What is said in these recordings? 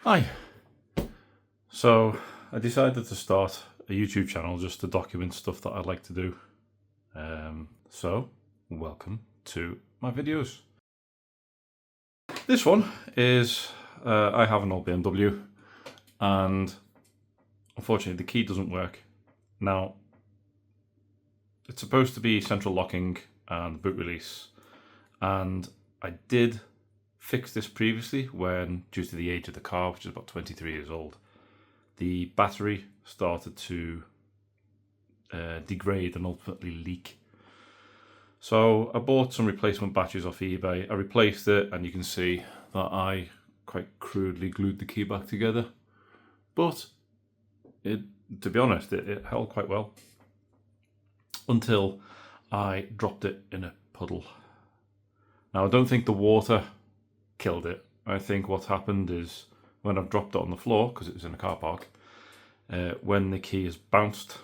Hi. So I decided to start a YouTube channel just to document stuff that I like to do. So welcome to my videos. This one is, I have an old BMW and unfortunately the key doesn't work. Now, it's supposed to be central locking and boot release, and I did fix this previously when, due to the age of the car, which is about 23 years old, the battery started to degrade and ultimately leak. So I bought some replacement batteries off eBay. I replaced it, and you can see that I quite crudely glued the key back together. But to be honest, it held quite well until I dropped it in a puddle. Now, I don't think the water killed it. I think what happened is when I've dropped it on the floor, because it was in a car park, when the key has bounced,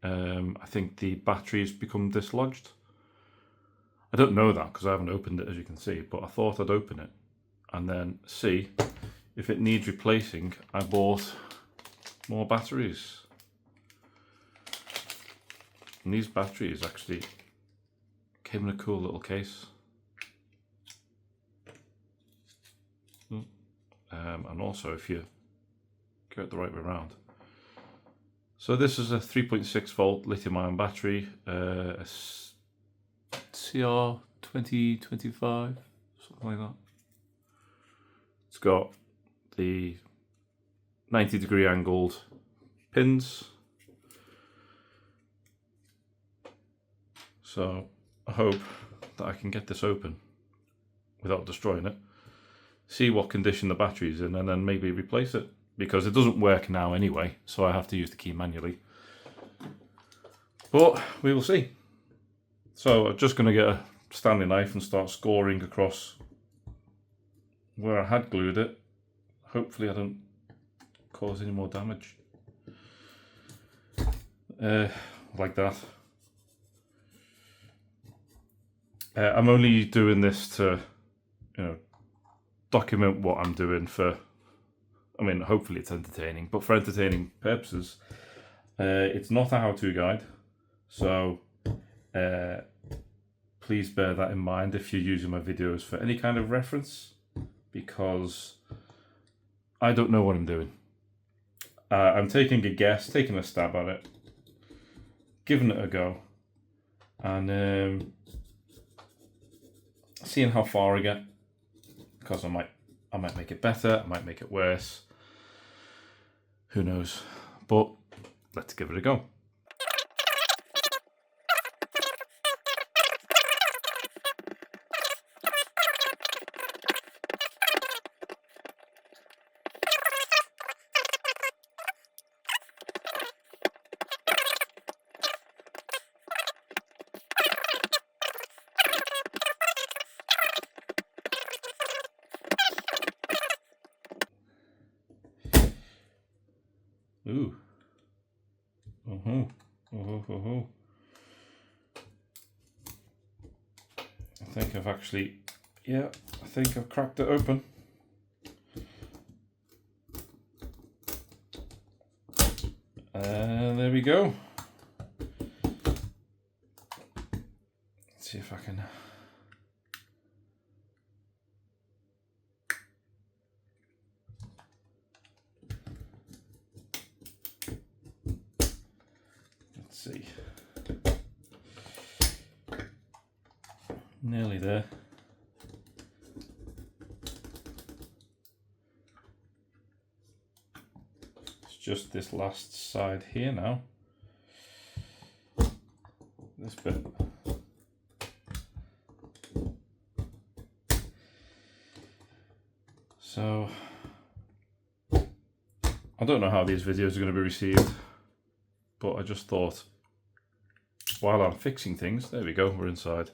I think the battery has become dislodged. I don't know that because I haven't opened it, as you can see, but I thought I'd open it and then see if it needs replacing. I bought more batteries. And these batteries actually came in a cool little case. And also, if you go it the right way around. So this is a 3.6 volt lithium ion battery, a CR 2025, something like that. It's got the 90-degree angled pins. So I hope that I can get this open without destroying it, see what condition the battery's in, and then maybe replace it, because it doesn't work now anyway, so I have to use the key manually. But we will see. So I'm just going to get a Stanley knife and start scoring across where I had glued it. Hopefully I don't cause any more damage. Like that. I'm only doing this to, document what I'm doing for, hopefully it's entertaining, but for entertaining purposes. It's not a how-to guide, so please bear that in mind if you're using my videos for any kind of reference, because I don't know what I'm doing. I'm taking a guess, taking a stab at it, giving it a go, and seeing how far I get, because I might make it better, I might make it worse, who knows, but let's give it a go. Ooh. I think I've actually, I think I've cracked it open. And there we go. Let's see if I can. Let's see. Nearly there. It's just this last side here now. This bit. So I don't know how these videos are going to be received, but I just thought, while I'm fixing things, there we go, we're inside.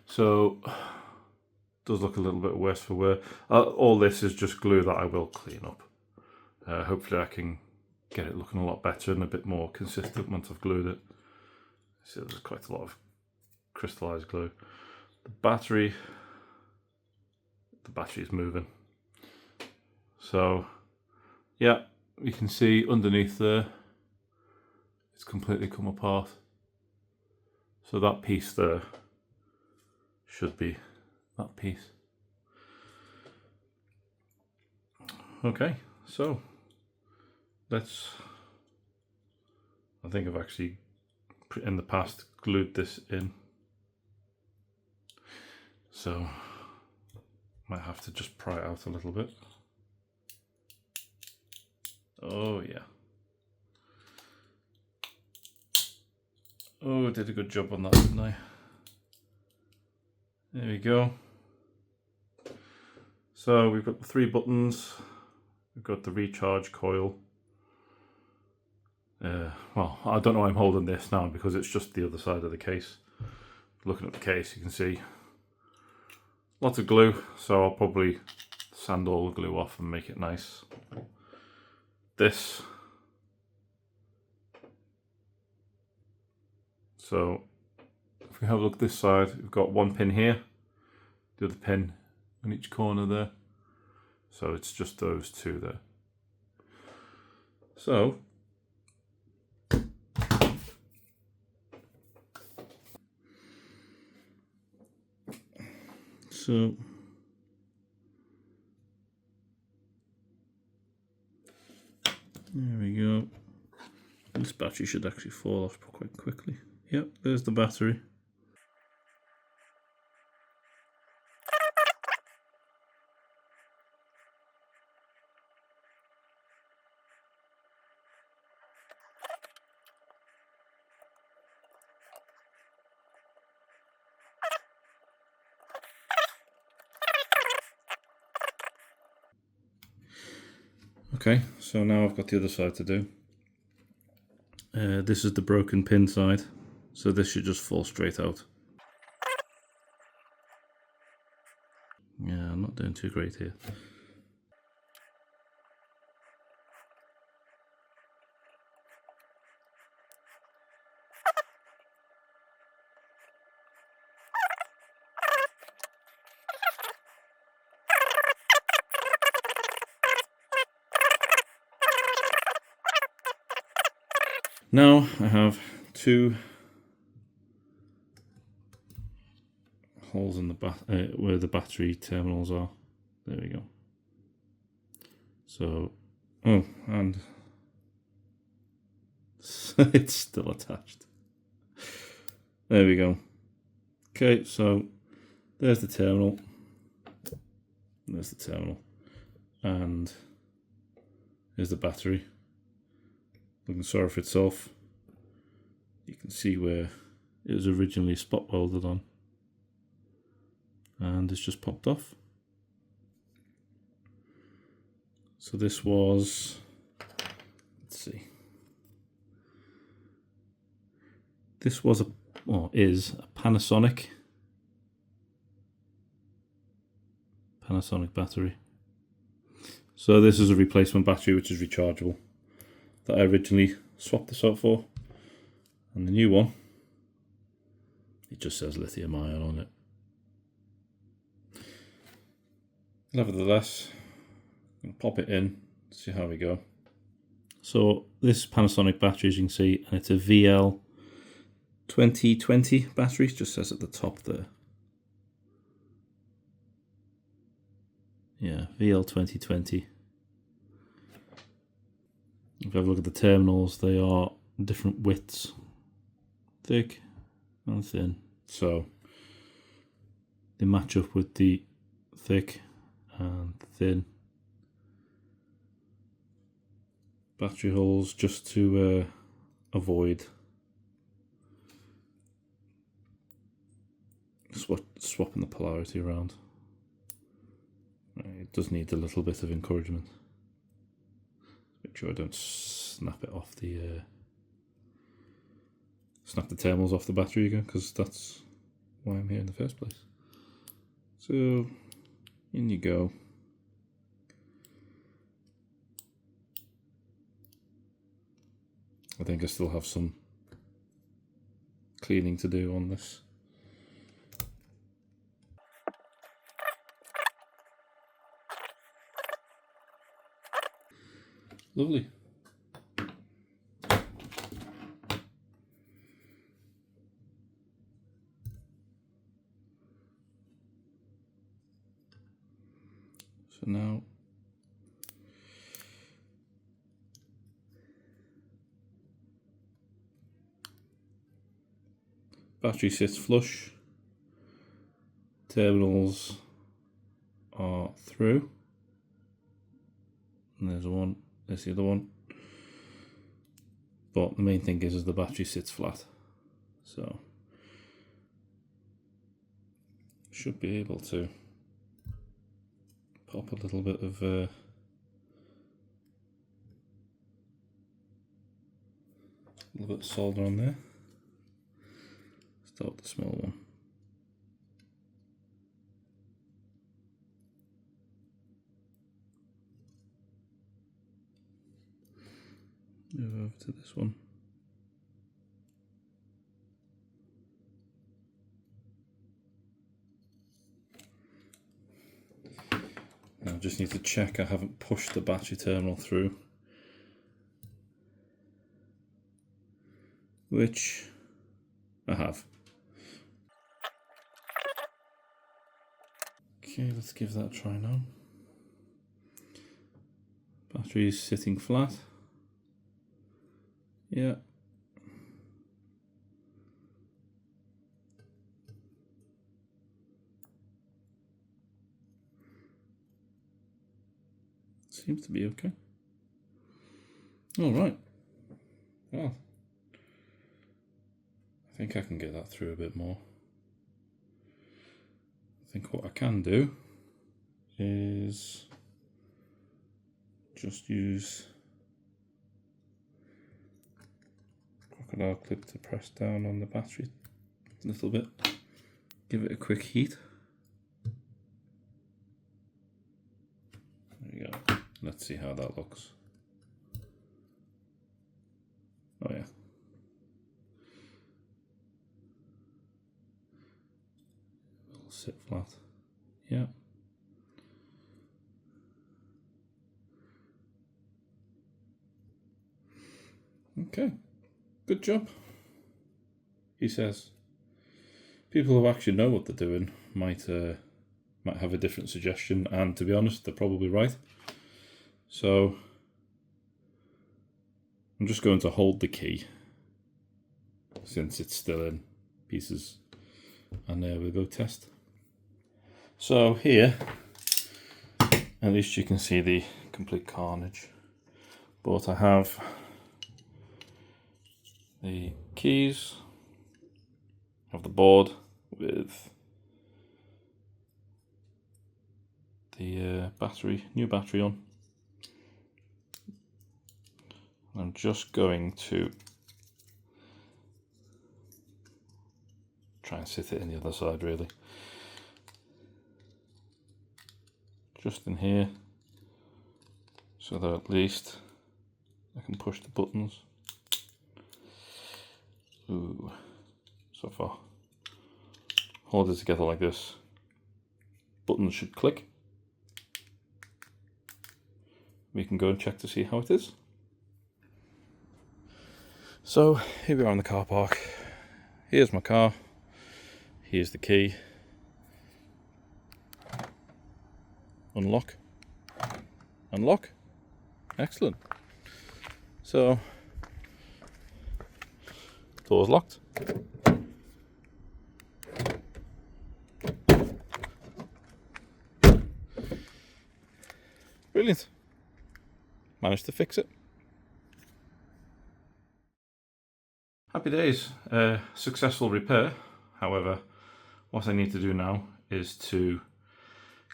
So does look a little bit worse for wear. All this is just glue that I will clean up. Hopefully I can get it looking a lot better and a bit more consistent once I've glued it. See, there's quite a lot of crystallized glue. the battery is moving. So yeah, you can see underneath there, it's completely come apart. So that piece there should be that piece. Okay, so I think I've actually in the past glued this in, so might have to just pry it out a little bit. Oh yeah. Oh, I did a good job on that, didn't I? There we go. So we've got the 3 buttons, we've got the recharge coil. Well, I don't know why I'm holding this now because it's just the other side of the case. Looking at the case, you can see lots of glue, so I'll probably sand all the glue off and make it nice. This. So if we have a look at this side, we've got 1 pin here, the other pin on each corner there. So it's just those 2 there. So there we go. This battery should actually fall off quite quickly. Yep, there's the battery. Okay, so now I've got the other side to do. This is the broken pin side, so this should just fall straight out. Yeah, I'm not doing too great here. Now I have 2 holes in the where the battery terminals are. There we go. So, oh, and it's still attached. There we go. Okay, so there's the terminal. There's the terminal, and here's the battery. Looking sorry for itself. You can see where it was originally spot welded on, and it's just popped off. So this was, let's see, this was is a Panasonic battery. So this is a replacement battery which is rechargeable that I originally swapped this out for, and the new one, it just says lithium ion on it. Nevertheless, I'm going to pop it in, see how we go. So this Panasonic battery, as you can see, and it's a VL2020 battery, it just says at the top there. Yeah, VL2020. If you have a look at the terminals, they are different widths, thick and thin. So they match up with the thick and thin battery holes, just to avoid swapping the polarity around. It does need a little bit of encouragement. Make sure I don't snap it off the snap the terminals off the battery again, because that's why I'm here in the first place. So in you go. I think I still have some cleaning to do on this. Lovely. So now battery sits flush, terminals are through, and there's one, there's the other one, but the main thing is the battery sits flat, so should be able to pop a little bit of solder on there. Start the small one. Move over to this one. Now I just need to check I haven't pushed the battery terminal through, which I have. Okay, let's give that a try now. Battery is sitting flat. Yeah. Seems to be okay. All right. Well, I think I can get that through a bit more. I think what I can do is just use crocodile clip to press down on the battery a little bit, give it a quick heat. There you go. Let's see how that looks. Oh yeah. It'll sit flat. Yeah. Okay. Good job. He says. People who actually know what they're doing might have a different suggestion, and to be honest, they're probably right. So I'm just going to hold the key since it's still in pieces, and there we'll go test. So here, at least you can see the complete carnage, but I have the keys, I have the board with the new battery on. I'm just going to try and sit it in the other side, really. Just in here, so that at least I can push the buttons. Ooh, so far. Hold it together like this. Buttons should click. We can go and check to see how it is. So here we are in the car park. Here's my car. Here's the key. Unlock. Unlock. Excellent. So, door's locked. Brilliant. Managed to fix it. Happy days. Successful repair. However, what I need to do now is to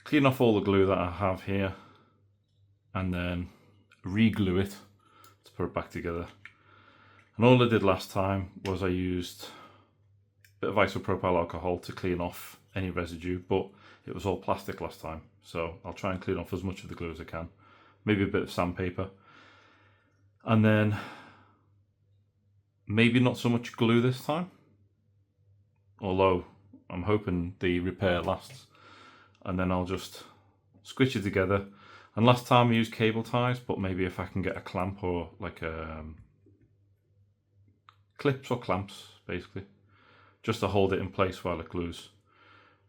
clean off all the glue that I have here and then re-glue it to put it back together. And all I did last time was I used a bit of isopropyl alcohol to clean off any residue, but it was all plastic last time, so I'll try and clean off as much of the glue as I can. Maybe a bit of sandpaper, and then maybe not so much glue this time, although I'm hoping the repair lasts. And then I'll just squish it together. And last time I used cable ties, but maybe if I can get a clamp or like clips or clamps, basically, just to hold it in place while it glues,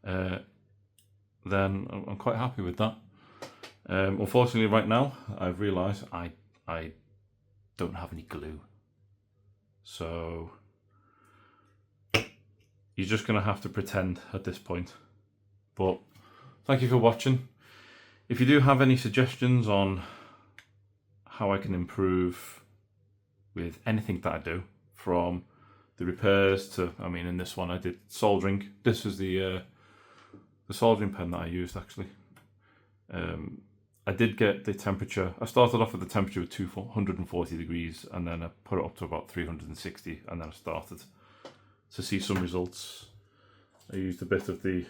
then I'm quite happy with that. Unfortunately, right now, I've realised I don't have any glue. So you're just going to have to pretend at this point. But thank you for watching. If you do have any suggestions on how I can improve with anything that I do, from the repairs to, I mean, in this one I did soldering. This is the soldering pen that I used actually. I did get the temperature. I started off with the temperature of 240 degrees, and then I put it up to about 360, and then I started to see some results. I used a bit of the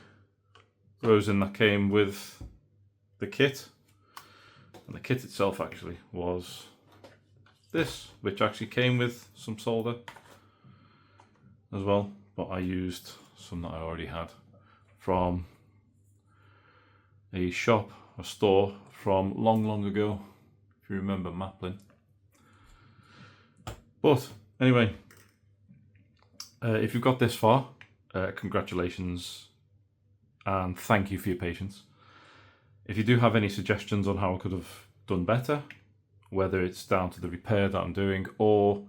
rosin that came with the kit, and the kit itself actually was this, which actually came with some solder as well, but I used some that I already had from a shop, a store from long ago, if you remember Maplin. But anyway, if you've got this far, congratulations and thank you for your patience. If you do have any suggestions on how I could have done better, whether it's down to the repair that I'm doing or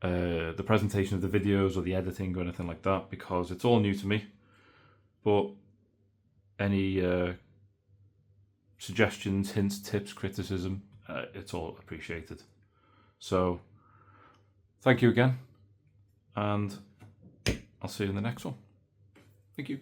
the presentation of the videos or the editing or anything like that, because it's all new to me, but any suggestions, hints, tips, criticism, it's all appreciated. So thank you again, and I'll see you in the next one. Thank you.